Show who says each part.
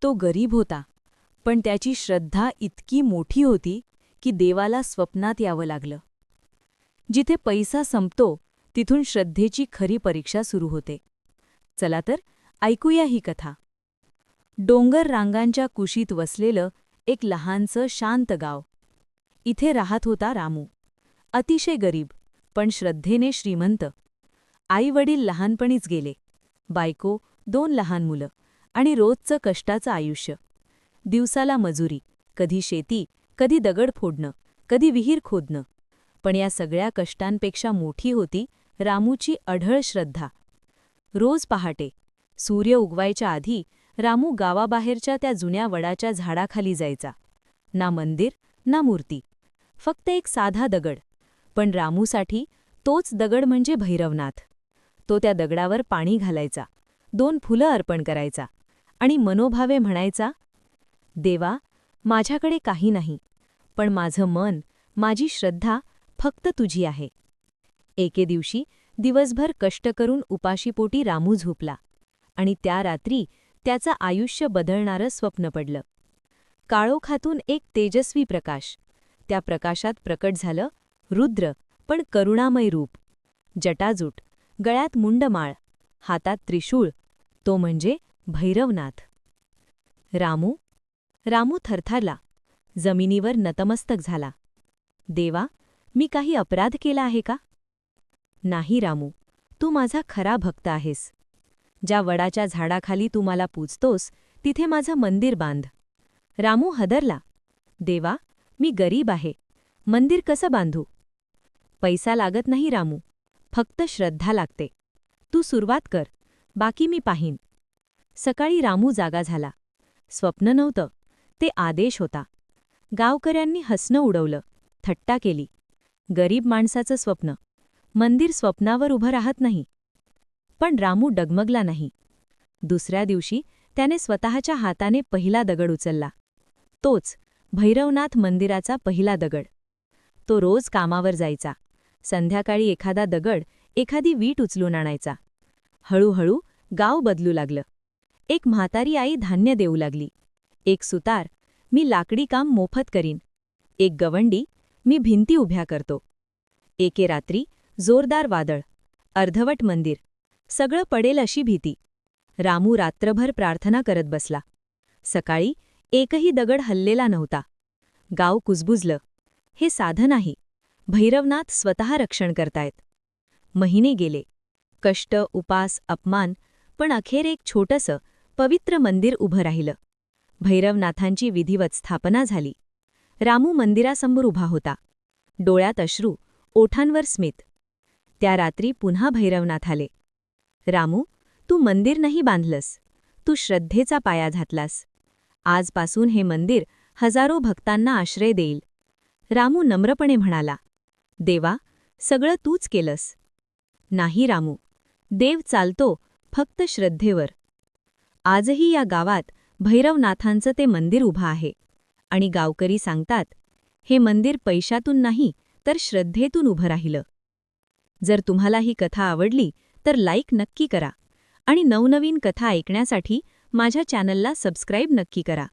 Speaker 1: तो गरीब होता, पण त्याची श्रद्धा इतकी मोठी होती की देवाला स्वप्नात यावं लागलं. जिथे पैसा संपतो तिथून श्रद्धेची खरी परीक्षा सुरू होते. चला तर ऐकूया ही कथा. डोंगर रांगांच्या कुशीत वसलेलं एक लहानसं शांत गाव. इथे राहत होता रामू. अतिशय गरीब, पण श्रद्धेने श्रीमंत. आई-वडील लहानपणीच गेले. बायको, 2 लहान मुलं आणि रोजचं कष्टाचं आयुष्य. दिवसाला मजुरी, कधी शेती, कधी दगड फोडणं, कधी विहीर खोदणं. पण या सगळ्या कष्टांपेक्षा मोठी होती रामूची अढळ श्रद्धा. रोज पहाटे सूर्य उगवायच्या आधी रामू गावाबाहेरच्या त्या जुन्या वडाच्या झाडाखाली जायचा. ना मंदिर ना मूर्ती, फक्त एक साधा दगड. पण रामूसाठी तोच दगड म्हणजे भैरवनाथ. तो त्या दगडावर पाणी घालायचा, 2 फुलं अर्पण करायचा आणि मनोभावे म्हणायचा, देवा, माझ्याकडे काही नाही, पण माझं मन, माझी श्रद्धा फक्त तुझी आहे. एके दिवशी दिवसभर कष्ट करून उपाशीपोटी रामू झोपला आणि त्या रात्री त्याचं आयुष्य बदलणारं स्वप्न पडलं. काळोखातून एक तेजस्वी प्रकाश. त्या प्रकाशात प्रकट झालं रुद्र, पण करुणामय रूप. जटाजूट, गळ्यात मुंडमाळ, हातात त्रिशूळ, तो म्हणजे भैरवनाथ. रामू थरथरला, जमिनीवर नतमस्तक झाला. देवा, मी काही अपराध केला आहे का? नाही रामू, तू माझा खरा भक्त आहेस. ज्या वडाच्या झाडाखाली तू मला पूजतोस तिथे माझं मंदिर बांध. रामू हदरला. देवा, मी गरीब आहे, मंदिर कसं बांधू? पैसा लागत नाही रामू, फक्त श्रद्धा लागते. तू सुरुवात कर, बाकी मी पाहीन. सकाळी रामू जागा झाला. स्वप्न नव्हतं, ते आदेश होता. गावकऱ्यांनी हसणं उडवलं, थट्टा केली. गरीब माणसाचं स्वप्न, मंदिर स्वप्नावर उभं राहत नाही. पण रामू डगमगला नाही. दुसऱ्या दिवशी त्याने स्वतःच्या हाताने पहिला दगड उचलला. तोच भैरवनाथ मंदिराचा पहिला दगड. तो रोज कामावर जायचा. संध्याकाळी एखादा दगड, एखादी वीट उचलून आणायचा. हळूहळू गाव बदलू लागलं. एक म्हातारी आई धान्य देऊ लागली. एक सुतार, मी लाकडी काम मोफत करीन. एक गवंडी, मी भिंती उभ्या करतो. एके रात्री जोरदार वादळ, अर्धवट मंदिर, सगळं पडेल अशी भीती. रामू रात्रभर प्रार्थना करत बसला. सकाळी एकही दगड हललेला नव्हता. गाव कुजबुजलं. हे साधं नाही, भैरवनाथ स्वतः रक्षण करतायत. महिने गेले. कष्ट, उपास, अपमान, पण अखेर एक छोटंसं पवित्र मंदिर उभं राहिलं. भैरवनाथांची विधिवत स्थापना झाली. रामू मंदिरासमोर उभा होता. डोळ्यात अश्रू, ओठांवर स्मित. त्या रात्री पुन्हा भैरवनाथ आले. रामू, तू मंदिर नाही बांधलंस, तू श्रद्धेचा पाया घातलास. आजपासून हे मंदिर हजारो भक्तांना आश्रय देईल. रामू नम्रपणे म्हणाला, देवा, सगळं तूच केलंस. नाही रामू, देव चालतो फक्त श्रद्धेवर. आजही या गावात भैरवनाथांचं ते मंदिर उभं आहे आणि गावकरी सांगतात, हे मंदिर पैशातून नाही तर श्रद्धेतून उभं राहिलं. जर तुम्हाला ही कथा आवडली तर लाईक नक्की करा आणि नवनवीन कथा ऐकण्यासाठी माझ्या चॅनलला सबस्क्राईब नक्की करा.